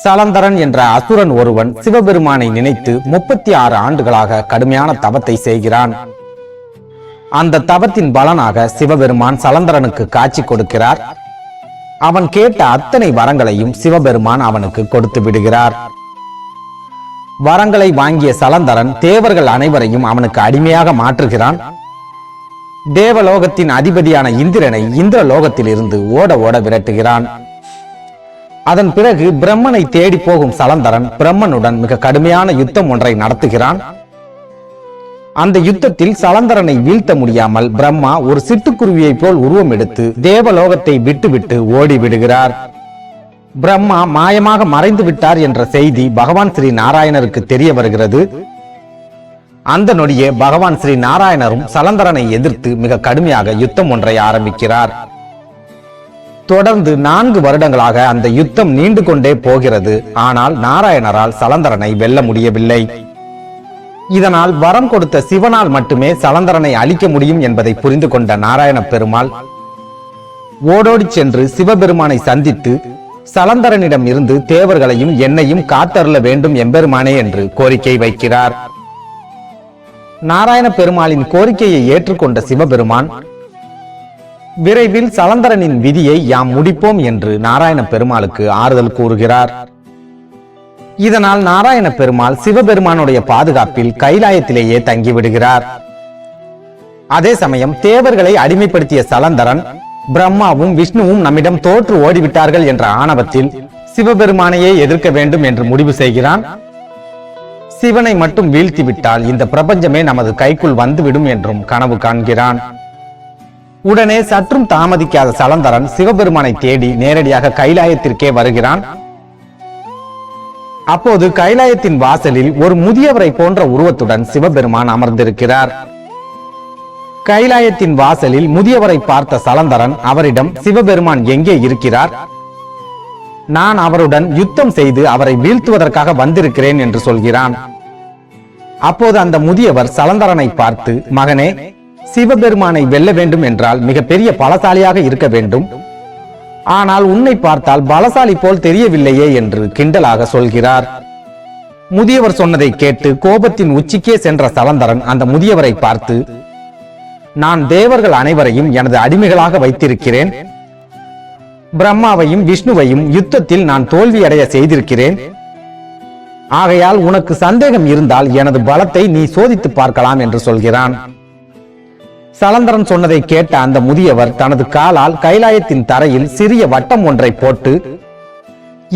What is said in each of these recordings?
சலந்தரன் என்ற அசுரன் ஒருவன் சிவபெருமானை நினைத்து 36 ஆண்டுகளாக கடுமையான தவத்தை செய்கிறான். அந்த தவத்தின் பலனாக சிவபெருமான் சலந்தரனுக்கு காட்சி கொடுக்கிறார். அவன் கேட்ட அத்தனை வரங்களையும் சிவபெருமான் அவனுக்கு கொடுத்து விடுகிறார். வரங்களை வாங்கிய சலந்தரன் தேவர்கள் அனைவரையும் அவனுக்கு அடிமையாக மாற்றுகிறான். தேவலோகத்தின் அதிபதியான இந்திரனை இந்திரலோகத்தில் இருந்து ஓட ஓட விரட்டுகிறான். அதன் பிறகு பிரம்மனை தேடி போகும் சலந்தரன் பிரம்மனுடன் மிக கடுமையான யுத்தம் ஒன்றை நடத்துகிறான். அந்த யுத்தத்தில் சலந்தரனை வீழ்த்த முடியாமல் பிரம்மா ஒரு சிட்டுக்குருவியை போல் உருவம் எடுத்து தேவலோகத்தை விட்டுவிட்டு ஓடி விடுகிறார். பிரம்மா மாயமாக மறைந்து விட்டார் என்ற செய்தி பகவான் ஸ்ரீ நாராயணருக்கு தெரிய வருகிறது. அந்த நொடியே பகவான் ஸ்ரீ நாராயணரும் சலந்தரனை எதிர்த்து மிக கடுமையாக யுத்தம் ஒன்றை ஆரம்பிக்கிறார். தொடர்ந்து 4 வருடங்களாக அந்த யுத்தம் நீண்டு கொண்டே போகிறது. ஆனால் நாராயணரால் சலந்தரனை வெல்ல முடியவில்லை. இதனால் வரம் கொடுத்த சிவனால் மட்டுமே சலந்தரனை அழிக்க முடியும் என்பதை புரிந்து கொண்ட நாராயண பெருமாள் ஓடோடி சென்று சிவபெருமானை சந்தித்து சலந்தரனிடம் இருந்து தேவர்களையும் என்னையும் காத்தருள வேண்டும் எம்பெருமானே என்று கோரிக்கை வைக்கிறார். நாராயண பெருமாளின் கோரிக்கையை ஏற்றுக்கொண்ட சிவபெருமான் விரைவில் சலந்தரனின் விதியை யாம் முடிப்போம் என்று நாராயண பெருமாளுக்கு ஆறுதல் கூறுகிறார். இதனால் நாராயண பெருமாள் சிவபெருமானுடைய பாதுகாப்பில் கைலாயத்திலேயே தங்கிவிடுகிறார். அதே சமயம் தேவர்களை அடிமைப்படுத்திய சலந்தரன் பிரம்மாவும் விஷ்ணுவும் நம்மிடம் தோற்று ஓடிவிட்டார்கள் என்ற ஆணவத்தில் சிவபெருமானையே எதிர்க்க வேண்டும் என்று முடிவு செய்கிறான். சிவனை மட்டும் வீழ்த்திவிட்டால் இந்த பிரபஞ்சமே நமது கைக்குள் வந்துவிடும் என்றும் கனவு காண்கிறான். உடனே சற்றும் தாமதிக்காத சலந்தரன் சிவபெருமானை தேடி நேரடியாக கைலாயத்திற்கே வருகிறான். அப்போது கைலாயத்தின் வாசலில் ஒரு முதியவரை போன்ற உருவத்துடன் சிவபெருமான் அமர்ந்திருக்கிறார். கைலாயத்தின் வாசலில் முதியவரை பார்த்த சலந்தரன் அவரிடம் சிவபெருமான் எங்கே இருக்கிறார்? நான் அவருடன் யுத்தம் செய்து அவரை வீழ்த்துவதற்காக வந்திருக்கிறேன் என்று சொல்கிறான். அப்போது அந்த முதியவர் சலந்தரனை பார்த்து, மகனே, சிவபெருமானை வெல்ல வேண்டும் என்றால் மிகப்பெரிய பலசாலியாக இருக்க வேண்டும். ஆனால் உன்னை பார்த்தால் பலசாலி போல் தெரியவில்லையே என்று கிண்டலாக சொல்கிறார். முதியவர் சொன்னதை கேட்டு கோபத்தின் உச்சிக்கே சென்ற சலந்தரன் அந்த முதியவரை பார்த்து, நான் தேவர்கள் அனைவரையும் எனது அடிமைகளாக வைத்திருக்கிறேன். பிரம்மாவையும் விஷ்ணுவையும் யுத்தத்தில் நான் தோல்வியடைய செய்திருக்கிறேன். ஆகையால் உனக்கு சந்தேகம் இருந்தால் எனது பலத்தை நீ சோதித்து பார்க்கலாம் என்று சொல்கிறான். சலந்தரன் சொன்னதை கேட்ட அந்த முதியவர் தனது காலால் கைலாயத்தின் தரையில் சிறிய வட்டம் ஒன்றை போட்டு,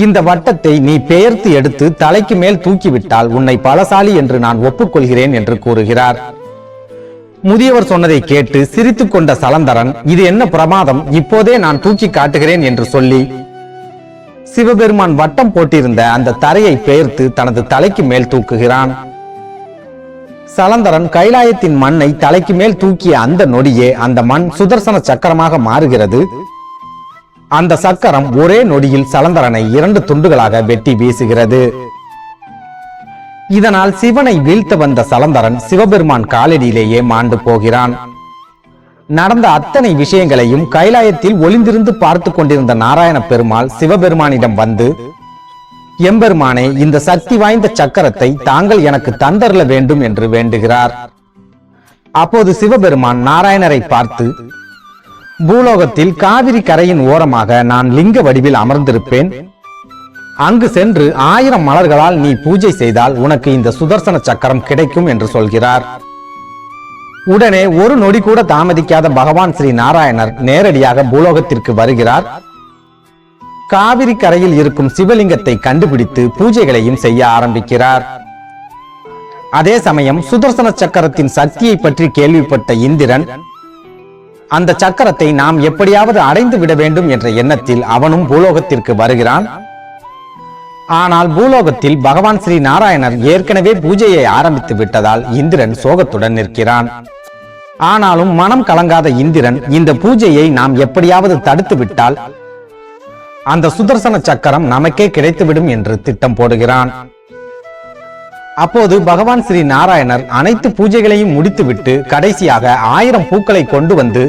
இந்த வட்டத்தை நீ பெயர்த்து எடுத்து தலைக்கு மேல் தூக்கிவிட்டால் உன்னை பலசாலி என்று நான் ஒப்புக்கொள்கிறேன் என்று கூறுகிறார். முதியவர் சொன்னதை கேட்டு சிரித்துக் கொண்ட சலந்தரன், இது என்ன பிரமாதம், இப்போதே நான் தூக்கி காட்டுகிறேன் என்று சொல்லி சிவபெருமான் வட்டம் போட்டிருந்த அந்த தரையை பெயர்த்து தனது தலைக்கு மேல் தூக்குகிறான். சலந்தரன் கைலாயத்தின் மண்ணை தலைக்கு மேல் தூக்கிய அந்த நொடியே அந்த மண் சுதர்சன சக்கரமாக மாறுகிறது. அந்த சக்கரம் ஒரே நொடியில் சலந்தரனை 2 துண்டுகளாக வெட்டி வீசுகிறது. இதனால் சிவனை வீழ்த்த வந்த சலந்தரன் சிவபெருமான் காலடியிலேயே மாண்டு போகிறான். நடந்த அத்தனை விஷயங்களையும் கைலாயத்தில் ஒளிந்திருந்து பார்த்து கொண்டிருந்த நாராயண பெருமாள் சிவபெருமானிடம் வந்து, எம்பெருமானே, இந்த சக்தி வாய்ந்த சக்கரத்தை தாங்கள் எனக்கு தந்தருள வேண்டும் என்று வேண்டுகிறார். அப்போது சிவபெருமான் நாராயணரை பார்த்து, பூலோகத்தில் காவிரி கரையின் ஓரமாக நான் லிங்க வடிவில் அமர்ந்திருப்பேன். அங்கு சென்று 1000 மலர்களால் நீ பூஜை செய்தால் உனக்கு இந்த சுதர்சன சக்கரம் கிடைக்கும் என்று சொல்கிறார். உடனே ஒரு நொடி கூட தாமதிக்காத பகவான் ஸ்ரீ நாராயணர் நேரடியாக பூலோகத்திற்கு வருகிறார். காவிரி கரையில் இருக்கும் சிவலிங்கத்தை கண்டுபிடித்து பூஜைகளையும் செய்ய ஆரம்பிக்கிறார். அதே சமயம் சுதர்சன சக்கரத்தின் சக்தியை பற்றி கேள்விப்பட்ட இந்திரன் அந்த சக்கரத்தை நாம் எப்படியாவது அடைந்து விட வேண்டும் என்ற எண்ணத்தில் அவனும் பூலோகத்திற்கு வருகிறான். ஆனால் பூலோகத்தில் பகவான் ஸ்ரீ நாராயணர் ஏற்கனவே பூஜையை ஆரம்பித்து விட்டதால் இந்திரன் சோகத்துடன் நிற்கிறான். ஆனாலும் மனம் கலங்காத இந்திரன் இந்த பூஜையை நாம் எப்படியாவது தடுத்து விட்டால் அந்த சுதர்சன சக்கரம் நமக்கே கிடைத்துவிடும் என்று திட்டம் போடுகிறான். அப்போது பகவான் ஸ்ரீ நாராயணர் அனைத்து பூஜைகளையும் முடித்துவிட்டு கடைசியாக 1000 பூக்களை கொண்டு வந்து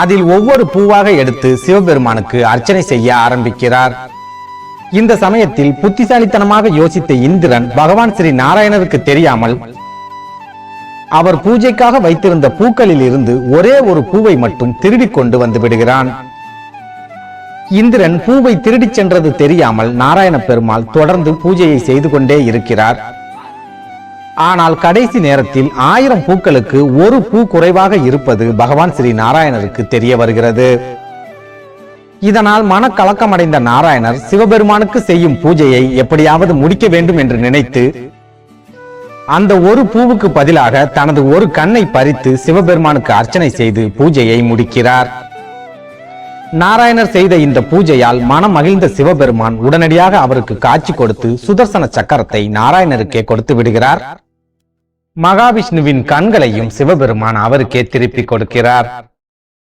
அதில் ஒவ்வொரு பூவாக எடுத்து சிவபெருமானுக்கு அர்ச்சனை செய்ய ஆரம்பிக்கிறார். இந்த சமயத்தில் புத்திசாலித்தனமாக யோசித்த இந்திரன் பகவான் ஸ்ரீ நாராயணருக்கு தெரியாமல் அவர் பூஜைக்காக வைத்திருந்த பூக்களில் இருந்து ஒரே ஒரு பூவை மட்டும் திருடிக் கொண்டு வந்து விடுகிறான். இந்திரன் பூவை திருடிச் சென்றது தெரியாமல் நாராயண பெருமாள் தொடர்ந்து பூஜையை செய்து கொண்டே இருக்கிறார். ஆனால் கடைசி நேரத்தில் 1000 பூக்களுக்கு ஒரு பூ குறைவாக இருப்பது பகவான் ஸ்ரீ நாராயணருக்கு தெரிய வருகிறது. இதனால் மனக்கலக்கமடைந்த நாராயணர் சிவபெருமானுக்கு செய்யும் பூஜையை எப்படியாவது முடிக்க வேண்டும் என்று நினைத்து அந்த ஒரு பூவுக்கு பதிலாக தனது ஒரு கண்ணை பறித்து சிவபெருமானுக்கு அர்ச்சனை செய்து பூஜையை முடிக்கிறார். நாராயணர் செய்த இந்த பூஜையால் மனம் மகிழ்ந்த சிவபெருமான் உடனடியாக அவருக்கு காட்சி கொடுத்து சுதர்சன சக்கரத்தை நாராயணருக்கே கொடுத்து விடுகிறார். மகாவிஷ்ணுவின் கண்களையும் சிவபெருமான் அவருக்கே திருப்பி கொடுக்கிறார்.